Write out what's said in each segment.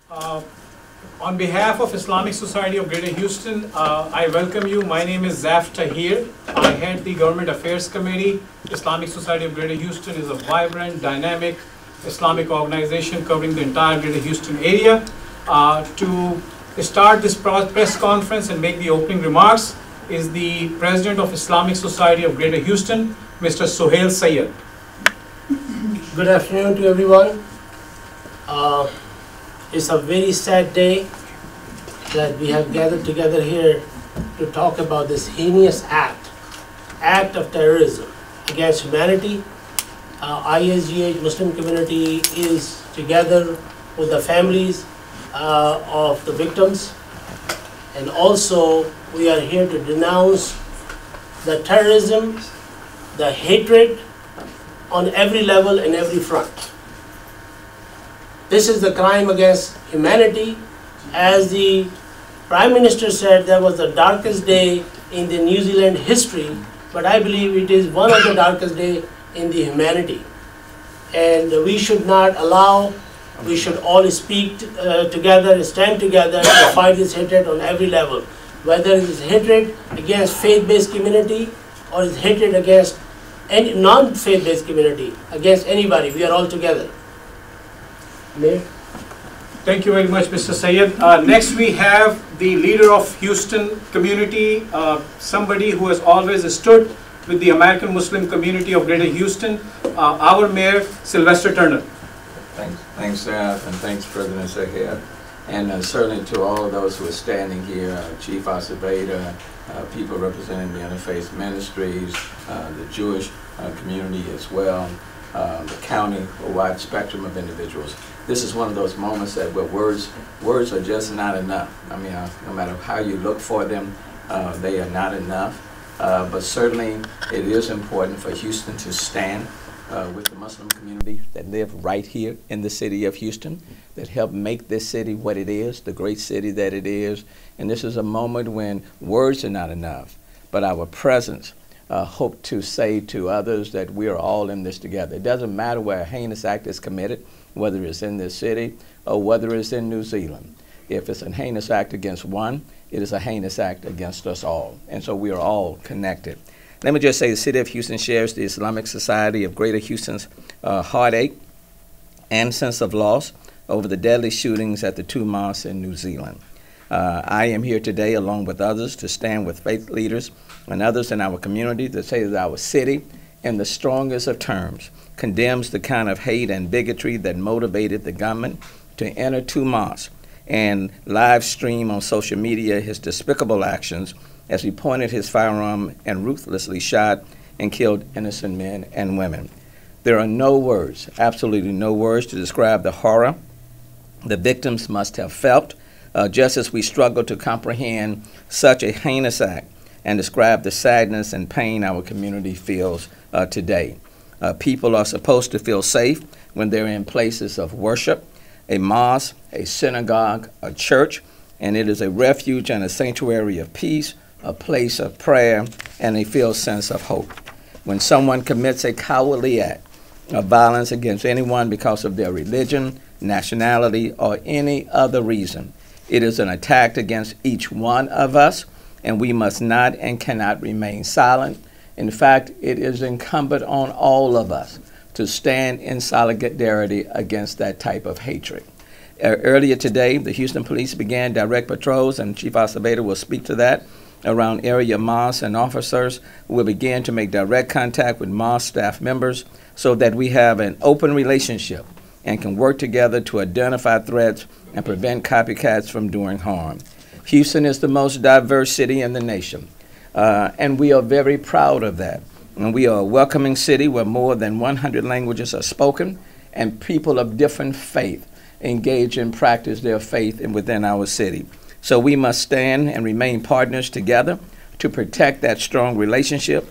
Uh, on behalf of Islamic Society of Greater Houston, I welcome you. My name is Zaf Tahir. I head the Government Affairs Committee. Islamic Society of Greater Houston is a vibrant, dynamic Islamic organization covering the entire Greater Houston area. To start this press conference and make the opening remarks is the President of Islamic Society of Greater Houston, Mr. Sohail Syed. Good afternoon to everyone. It's a very sad day that we have gathered together here to talk about this heinous act of terrorism against humanity. ISGH Muslim community is together with the families of the victims, and also we are here to denounce the terrorism, the hatred on every level and every front. This is the crime against humanity. As the Prime Minister said, that was the darkest day in the New Zealand history, but I believe it is one of the darkest days in the humanity. And we should not allow, we should all speak together, stand together to fight this hatred on every level. Whether it is hatred against faith-based community or it's hatred against any non-faith-based community, against anybody, we are all together. Mayor? Thank you very much, Mr. Syed. Next we have the leader of Houston community, somebody who has always stood with the American Muslim community of Greater Houston, our Mayor, Sylvester Turner. Thanks, Zaf, and thanks, President Syed. And certainly to all of those who are standing here, Chief Acevedo, people representing the Interfaith Ministries, the Jewish community as well, the county, a wide spectrum of individuals. This is one of those moments that where words are just not enough. I mean, no matter how you look for them, they are not enough. But certainly it is important for Houston to stand with the Muslim community that live right here in the city of Houston, that help make this city what it is, the great city that it is. And this is a moment when words are not enough, but our presence hope to say to others that we are all in this together. It doesn't matter where a heinous act is committed, whether it's in this city or whether it's in New Zealand. If it's a heinous act against one, it is a heinous act against us all. And so we are all connected. Let me just say the city of Houston shares the Islamic Society of Greater Houston's heartache and sense of loss over the deadly shootings at the two mosques in New Zealand. I am here today along with others to stand with faith leaders and others in our community to say that our city, in the strongest of terms, condemns the kind of hate and bigotry that motivated the gunman to enter two mosques and live stream on social media his despicable actions as he pointed his firearm and ruthlessly shot and killed innocent men and women. There are no words, absolutely no words, to describe the horror the victims must have felt, just as we struggle to comprehend such a heinous act and describe the sadness and pain our community feels today. People are supposed to feel safe when they're in places of worship, a mosque, a synagogue, a church, and it is a refuge and a sanctuary of peace, a place of prayer, and a filled sense of hope. When someone commits a cowardly act of violence against anyone because of their religion, nationality, or any other reason, it is an attack against each one of us, and we must not and cannot remain silent. In fact, it is incumbent on all of us to stand in solidarity against that type of hatred. Earlier today, the Houston Police began direct patrols, and Chief Acevedo will speak to that, around area mosques, and officers will begin to make direct contact with mosque staff members so that we have an open relationship and can work together to identify threats and prevent copycats from doing harm. Houston is the most diverse city in the nation, and we are very proud of that. And we are a welcoming city where more than 100 languages are spoken, and people of different faith engage and practice their faith within our city. So we must stand and remain partners together to protect that strong relationship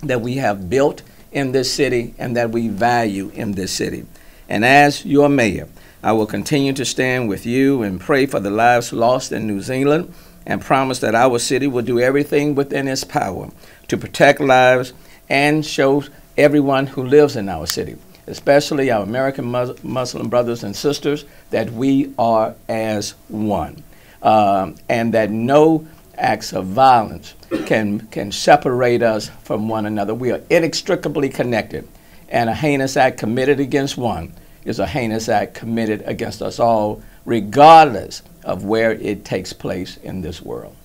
that we have built in this city and that we value in this city. And as your mayor, I will continue to stand with you and pray for the lives lost in New Zealand and promise that our city will do everything within its power to protect lives and show everyone who lives in our city especially our American Muslim brothers and sisters, that we are as one, and that no acts of violence can separate us from one another. We are inextricably connected, and a heinous act committed against one is a heinous act committed against us all, regardless of where it takes place in this world.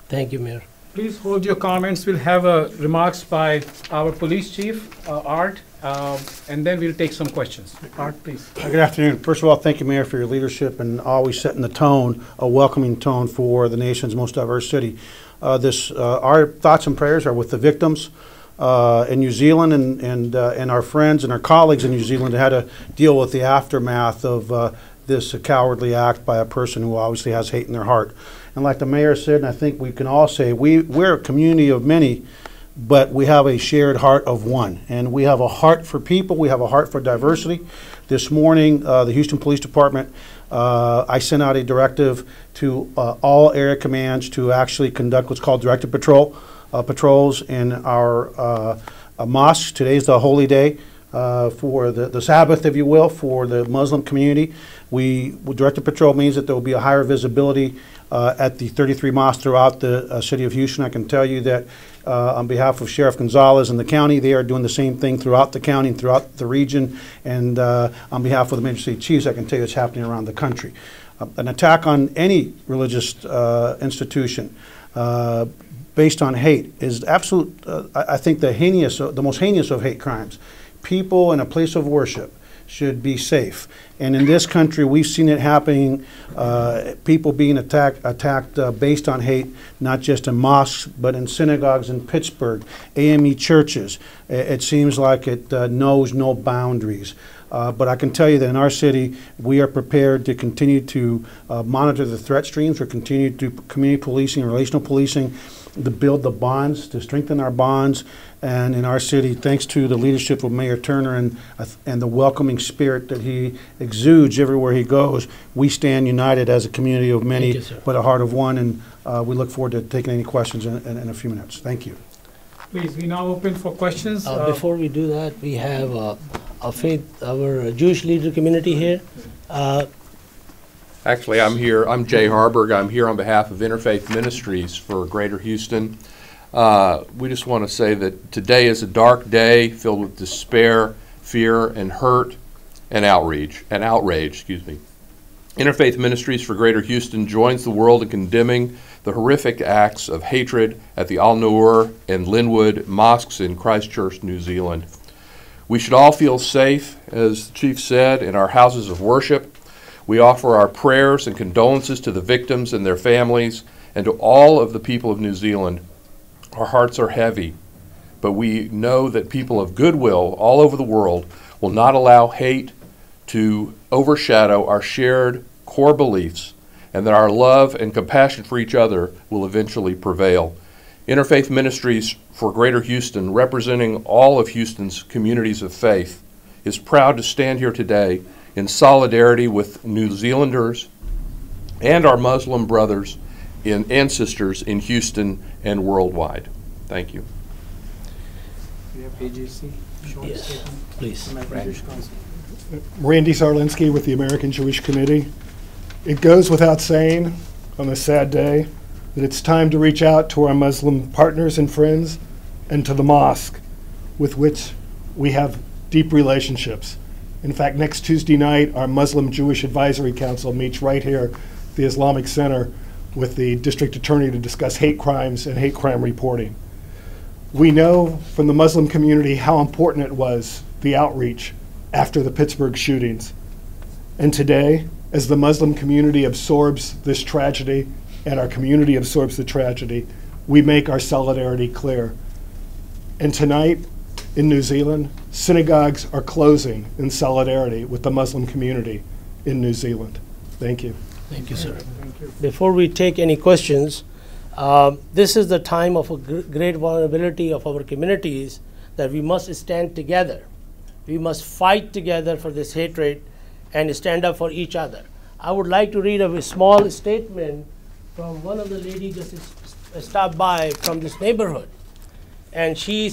Thank you, Mayor. Please hold your comments. We'll have remarks by our police chief, Art, and then we'll take some questions. Art, please. Good afternoon. First of all, thank you, Mayor, for your leadership and always setting the tone, a welcoming tone for the nation's most diverse city. Our thoughts and prayers are with the victims in New Zealand and our friends and our colleagues in New Zealand who had to deal with the aftermath of this cowardly act by a person who obviously has hate in their heart. And like the mayor said, and I think we can all say, we're a community of many, but we have a shared heart of one. And we have a heart for people. We have a heart for diversity. This morning, the Houston Police Department, I sent out a directive to all area commands to actually conduct what's called directed patrols in our mosques. Today's the holy day for the Sabbath, if you will, for the Muslim community. Directed patrol means that there will be a higher visibility at the 33 mosques throughout the city of Houston. I can tell you that on behalf of Sheriff Gonzalez and the county, they are doing the same thing throughout the county and throughout the region. And on behalf of the major city chiefs, I can tell you it's happening around the country. An attack on any religious institution based on hate is absolute, I think, the most heinous of hate crimes. People in a place of worship should be safe. And in this country, we've seen it happening, people being attacked based on hate, not just in mosques, but in synagogues in Pittsburgh, AME churches. It seems like it knows no boundaries. But I can tell you that in our city, we are prepared to continue to monitor the threat streams. We're continuing to do community policing, relational policing, to build the bonds, to strengthen our bonds. And in our city, thanks to the leadership of Mayor Turner and the welcoming spirit that he exudes everywhere he goes, we stand united as a community of many, but a heart of one. And we look forward to taking any questions in a few minutes. Thank you. Please, we now open for questions. Before we do that, we have our Jewish leader community here. Actually, I'm here. I'm Jay Harburg. I'm here on behalf of Interfaith Ministries for Greater Houston. We just want to say that today is a dark day filled with despair, fear, and hurt, and outrage. Interfaith Ministries for Greater Houston joins the world in condemning the horrific acts of hatred at the Al-Noor and Linwood mosques in Christchurch, New Zealand. We should all feel safe, as the Chief said, in our houses of worship. We offer our prayers and condolences to the victims and their families and to all of the people of New Zealand. Our hearts are heavy, but we know that people of goodwill all over the world will not allow hate to overshadow our shared core beliefs, and that our love and compassion for each other will eventually prevail. Interfaith Ministries for Greater Houston, representing all of Houston's communities of faith, is proud to stand here today in solidarity with New Zealanders and our Muslim brothers and sisters in Houston and worldwide. Thank you. We have AJC. Yes, please. Randy Sarlinsky with the American Jewish Committee. It goes without saying on this sad day that it's time to reach out to our Muslim partners and friends and to the mosque with which we have deep relationships. In fact, next Tuesday night, our Muslim Jewish Advisory Council meets right here at the Islamic Center with the district attorney to discuss hate crimes and hate crime reporting. We know from the Muslim community how important it was, the outreach after the Pittsburgh shootings. And today, as the Muslim community absorbs this tragedy and our community absorbs the tragedy, we make our solidarity clear. And tonight, in New Zealand, synagogues are closing in solidarity with the Muslim community in New Zealand. Thank you. Thank you, sir. Before we take any questions, this is the time of a great vulnerability of our communities that we must stand together. We must fight together for this hatred and stand up for each other. I would like to read a small statement from one of the ladies just stopped by from this neighborhood. And she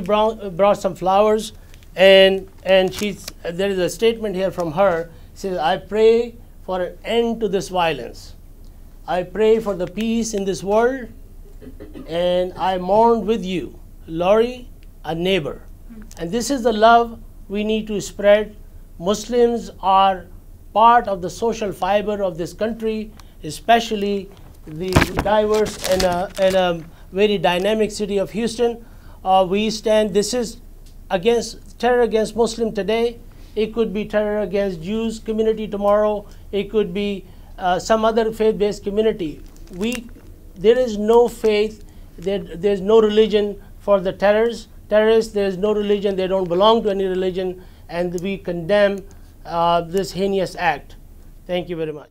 brought some flowers and there is a statement here from her. She says, I pray for an end to this violence. I pray for the peace in this world, and I mourn with you, Lori, a neighbor. And this is the love we need to spread. Muslims are part of the social fiber of this country, especially the diverse and a very dynamic city of Houston. We stand, this is against terror against Muslim today. It could be terror against Jews community tomorrow. It could be some other faith-based community. There is no faith, there's no religion for the terrorists. There's no religion, they don't belong to any religion, and we condemn this heinous act. Thank you very much.